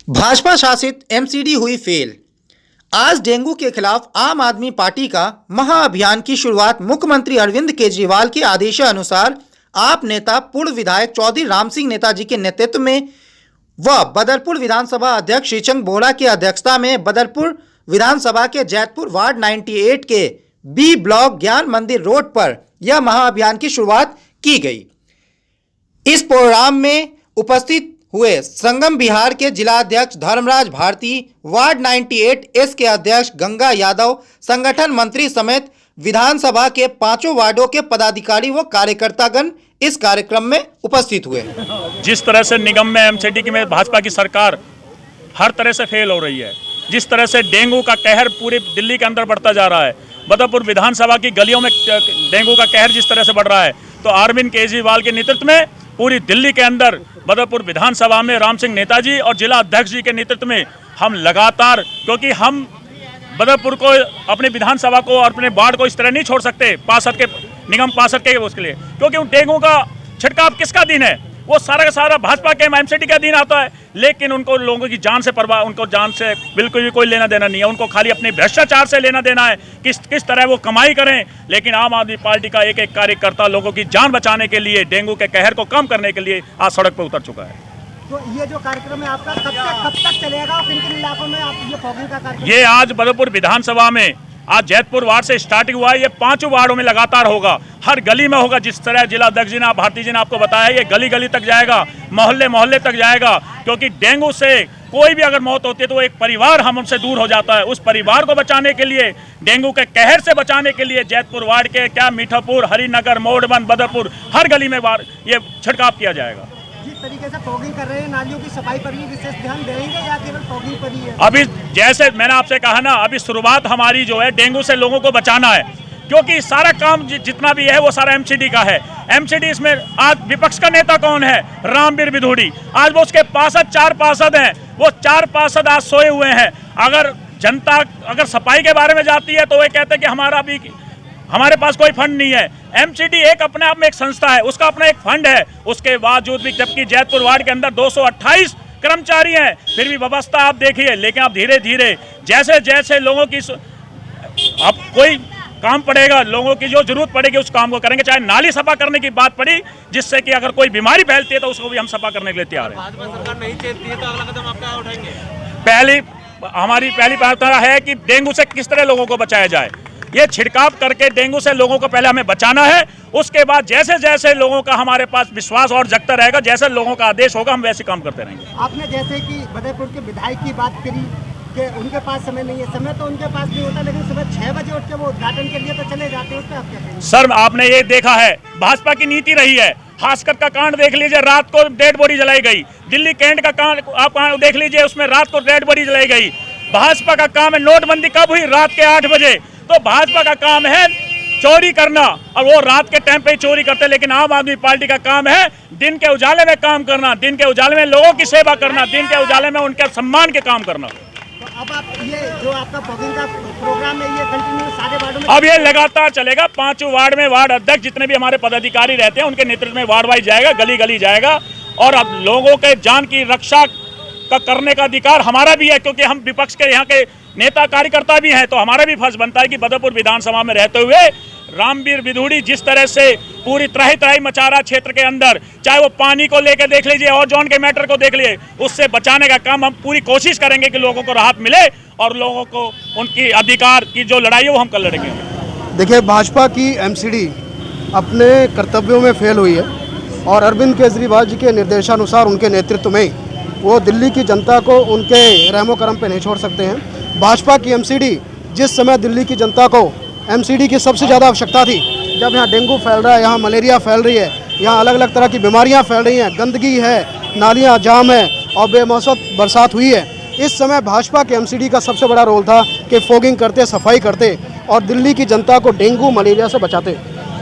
भाजपा शासित एमसीडी हुई फेल। आज डेंगू के खिलाफ आम आदमी पार्टी का महाअभियान की शुरुआत मुख्यमंत्री अरविंद केजरीवाल के आदेशानुसार आप नेता पूर्व विधायक चौधरी राम सिंह नेताजी के नेतृत्व में व बदरपुर विधानसभा अध्यक्ष श्रीचंद बोहरा की अध्यक्षता में बदरपुर विधानसभा के जैतपुर वार्ड 98 के बी ब्लॉक ज्ञान मंदिर रोड पर यह महाअभियान की शुरुआत की गई। इस प्रोग्राम में उपस्थित हुए संगम बिहार के जिलाध्यक्ष धर्मराज भारती, वार्ड 98 के अध्यक्ष गंगा यादव, संगठन मंत्री समेत विधानसभा के 5 वार्डों के पदाधिकारी व कार्यकर्तागण इस कार्यक्रम में उपस्थित हुए। जिस तरह से निगम में एमसीडी में भाजपा की सरकार हर तरह से फेल हो रही है, जिस तरह से डेंगू का कहर पूरे दिल्ली के अंदर बढ़ता जा रहा है, बदरपुर विधानसभा की गलियों में डेंगू का कहर जिस तरह से बढ़ रहा है, तो अरविंद केजरीवाल के नेतृत्व में पूरी दिल्ली के अंदर बदरपुर विधानसभा में राम सिंह नेताजी और जिला अध्यक्ष जी के नेतृत्व में हम लगातार, क्योंकि हम बदरपुर को, अपने विधानसभा को और अपने वार्ड को इस तरह नहीं छोड़ सकते पार्षद के निगम पार्षद के उसके लिए, क्योंकि डेंगू का छिड़काव किसका दिन है? वो सारा का सारा भाजपा के एमसीडी का दिन आता है। लेकिन उनको लोगों की जान से परवाह, उनको जान से बिल्कुल भी कोई लेना देना नहीं है। उनको खाली अपने भ्रष्टाचार से लेना देना है, किस तरह वो कमाई करें। लेकिन आम आदमी पार्टी का एक एक कार्यकर्ता लोगों की जान बचाने के लिए, डेंगू के कहर को कम करने के लिए आज सड़क पर उतर चुका है। तो ये जो कार्यक्रम है आपका कब तक चलेगा और किन-किन इलाकों में आप ये फॉगिंग का कार्यक्रम? ये आज बदरपुर विधानसभा में, आज जैतपुर वार्ड से स्टार्टिंग हुआ है, ये 5 वार्डों में लगातार होगा, हर गली में होगा। जिस तरह जिला अध्यक्ष जी ने, भारती जी ने आपको बताया, ये गली गली तक जाएगा, मोहल्ले मोहल्ले तक जाएगा। क्योंकि डेंगू से कोई भी अगर मौत होती है तो एक परिवार हम उनसे दूर हो जाता है। उस परिवार को बचाने के लिए, डेंगू के कहर से बचाने के लिए जैतपुर वार्ड के क्या मीठापुर, हरिनगर, मोड़बंद, बदरपुर हर गली में ये छिड़काव किया जाएगा। जिस तरीके से फॉगिंग कर रहे हैं, नालियों की सफाई पर भी विशेष ध्यान देंगे या केवल फॉगिंग पर ही है? अभी जैसे मैंने आपसे कहा ना, अभी शुरुआत हमारी जो है डेंगू से लोगों को बचाना है, क्योंकि सारा काम जितना भी है वो सारा एमसीडी का है। एमसीडी इसमें आज विपक्ष का नेता कौन है? रामवीर विधूड़ी। आज वो उसके पार्षद 4 पार्षद हैं, वो 4 पार्षद आज सोए हुए हैं। अगर जनता अगर सफाई के बारे में जाती है तो वो कहते हैं कि हमारे पास कोई फंड नहीं है। एमसीडी एक अपने आप में एक संस्था है, उसका अपना एक फंड है। उसके बावजूद भी, जबकि जैतपुर वार्ड के अंदर 228 कर्मचारी हैं, फिर भी व्यवस्था आप देखिए। लेकिन आप धीरे धीरे जैसे जैसे लोगों की अब कोई काम पड़ेगा, लोगों की जो जरूरत पड़ेगी उस काम को करेंगे। चाहे नाली सफा करने की बात पड़ी, जिससे कि अगर कोई बीमारी फैलती है तो उसको भी हम सफा करने के लिए तैयार हैं। भाजपा सरकार नहीं चाहती है तो अगला कदम आप क्या उठाएंगे? हमारी पहली प्रार्थना है कि डेंगू से किस तरह लोगों को बचाया जाए। ये छिड़काव करके डेंगू से लोगों को पहले हमें बचाना है। उसके बाद जैसे जैसे लोगों का हमारे पास विश्वास और जगता रहेगा, जैसे लोगों का आदेश होगा, हम वैसे काम करते रहेंगे। आपने जैसे कि बदरपुर के विधायक की बात करी कि उनके पास समय नहीं है, समय तो उनके पास नहीं होता, लेकिन सुबह 6 बजे उठ के वो उद्घाटन के लिए तो चले जाते हैं। उस पर आप क्या कहेंगे? सर, आपने ये देखा है, भाजपा की नीति रही है। हास्कर का कांड देख लीजिए, रात को डेड बॉडी जलाई गई। दिल्ली कैंट का कांड आप देख लीजिए, उसमें रात को डेड बॉडी जलाई गई। भाजपा का काम है, नोटबंदी कब हुई? रात के 8 बजे। तो भाजपा का काम है चोरी करना, और वो रात के टाइम पे ही चोरी करते। लेकिन आम आदमी पार्टी का काम है दिन के उजाले में काम करना, दिन के उजाले में लोगों की सेवा करना, दिन के उजाले में उनके सम्मान के काम करना। तो अब आप ये जो आपका फॉगिंग का प्रोग्राम है, ये कंटिन्यू सारे वार्डों में अब ये लगातार चलेगा। 5 वार्ड में वार्ड अध्यक्ष जितने भी हमारे पदाधिकारी रहते हैं, उनके नेतृत्व में वार्ड वाइज जाएगा, गली गली जाएगा। और अब लोगों के जान की रक्षा का करने का अधिकार हमारा भी है, क्योंकि हम विपक्ष के यहाँ के नेता कार्यकर्ता भी हैं। तो हमारा भी फर्ज बनता है कि बदरपुर विधानसभा में रहते हुए रामवीर विधूड़ी जिस तरह से पूरी त्राही मचा रहा क्षेत्र के अंदर, चाहे वो पानी को लेकर देख लीजिए और जॉन के मैटर को देख लीजिए, उससे बचाने का काम हम पूरी कोशिश करेंगे कि लोगों को राहत मिले और लोगों को उनकी अधिकार की जो लड़ाई है वो हम कर लड़ेंगे। देखिए, भाजपा की एमसीडी अपने कर्तव्यों में फेल हुई है और अरविंद केजरीवाल जी के निर्देशानुसार, उनके नेतृत्व में वो दिल्ली की जनता को उनके रहमो करम पे नहीं छोड़ सकते हैं। भाजपा की एमसीडी जिस समय दिल्ली की जनता को एमसीडी की सबसे ज़्यादा आवश्यकता थी, जब यहाँ डेंगू फैल रहा है, यहाँ मलेरिया फैल रही है, यहाँ अलग अलग तरह की बीमारियाँ फैल रही हैं, गंदगी है, नालियाँ जाम है और बेमौसम बरसात हुई है, इस समय भाजपा के एमसीडी का सबसे बड़ा रोल था कि फॉगिंग करते, सफाई करते और दिल्ली की जनता को डेंगू मलेरिया से बचाते।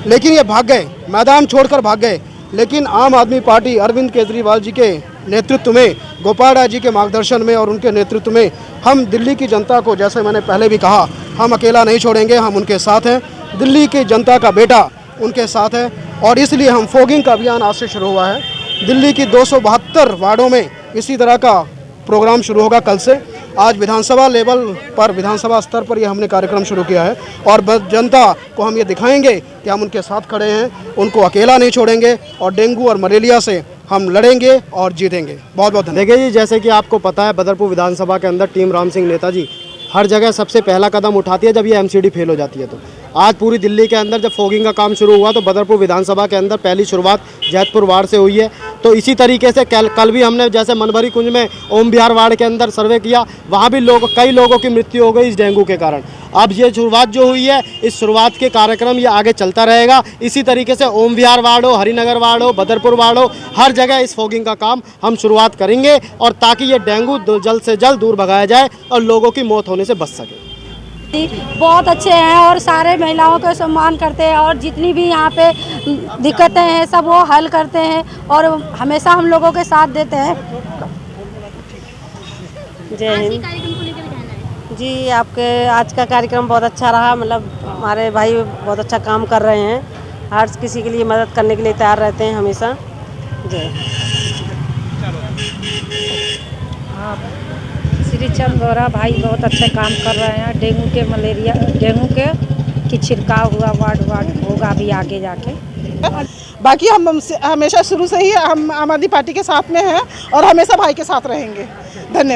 लेकिन ये भाग गए, मैदान छोड़कर भाग गए। लेकिन आम आदमी पार्टी अरविंद केजरीवाल जी के नेतृत्व में, गोपाल राय जी के मार्गदर्शन में और उनके नेतृत्व में हम दिल्ली की जनता को, जैसे मैंने पहले भी कहा, हम अकेला नहीं छोड़ेंगे, हम उनके साथ हैं। दिल्ली की जनता का बेटा उनके साथ है और इसलिए हम फॉगिंग का अभियान आज से शुरू हुआ है। दिल्ली की 272 वार्डों में इसी तरह का प्रोग्राम शुरू होगा कल से। आज विधानसभा लेवल पर, विधानसभा स्तर पर ये हमने कार्यक्रम शुरू किया है और जनता को हम ये दिखाएंगे कि हम उनके साथ खड़े हैं, उनको अकेला नहीं छोड़ेंगे और डेंगू और मलेरिया से हम लड़ेंगे और जीतेंगे। बहुत बहुत धन्यवाद। देखिए जी, जैसे कि आपको पता है, बदरपुर विधानसभा के अंदर टीम राम सिंह नेताजी हर जगह सबसे पहला कदम उठाती है जब ये एमसीडी फेल हो जाती है। तो आज पूरी दिल्ली के अंदर जब फॉगिंग का काम शुरू हुआ तो बदरपुर विधानसभा के अंदर पहली शुरुआत जैतपुर वार्ड से हुई है। तो इसी तरीके से कल भी हमने जैसे मनभरी कुंज में ओम बिहार वार्ड के अंदर सर्वे किया, वहाँ भी कई लोगों की मृत्यु हो गई इस डेंगू के कारण। अब ये शुरुआत जो हुई है, इस शुरुआत के कार्यक्रम ये आगे चलता रहेगा। इसी तरीके से ओम विहार वार्ड हो, हरिनगर वार्ड हो, बदरपुर वार्ड हो, हर जगह इस फॉगिंग का काम हम शुरुआत करेंगे और ताकि ये डेंगू जल्द से जल्द दूर भगाया जाए और लोगों की मौत होने से बच सके। बहुत अच्छे हैं और सारे महिलाओं का सम्मान करते हैं और जितनी भी यहाँ पे दिक्कतें हैं सब वो हल करते हैं और हमेशा हम लोगों के साथ देते हैं। जय हिंद जी। आपके आज का कार्यक्रम बहुत अच्छा रहा, मतलब हमारे भाई बहुत अच्छा काम कर रहे हैं, हर किसी के लिए मदद करने के लिए तैयार रहते हैं हमेशा। जय श्री चंद गौरा भाई बहुत अच्छे काम कर रहे हैं। डेंगू के मलेरिया डेंगू के की छिड़काव हुआ वार्ड होगा भी आगे जाके। बाकी हम हमेशा शुरू से ही हम आम आदमी पार्टी के साथ में हैं और हमेशा भाई के साथ रहेंगे। धन्यवाद।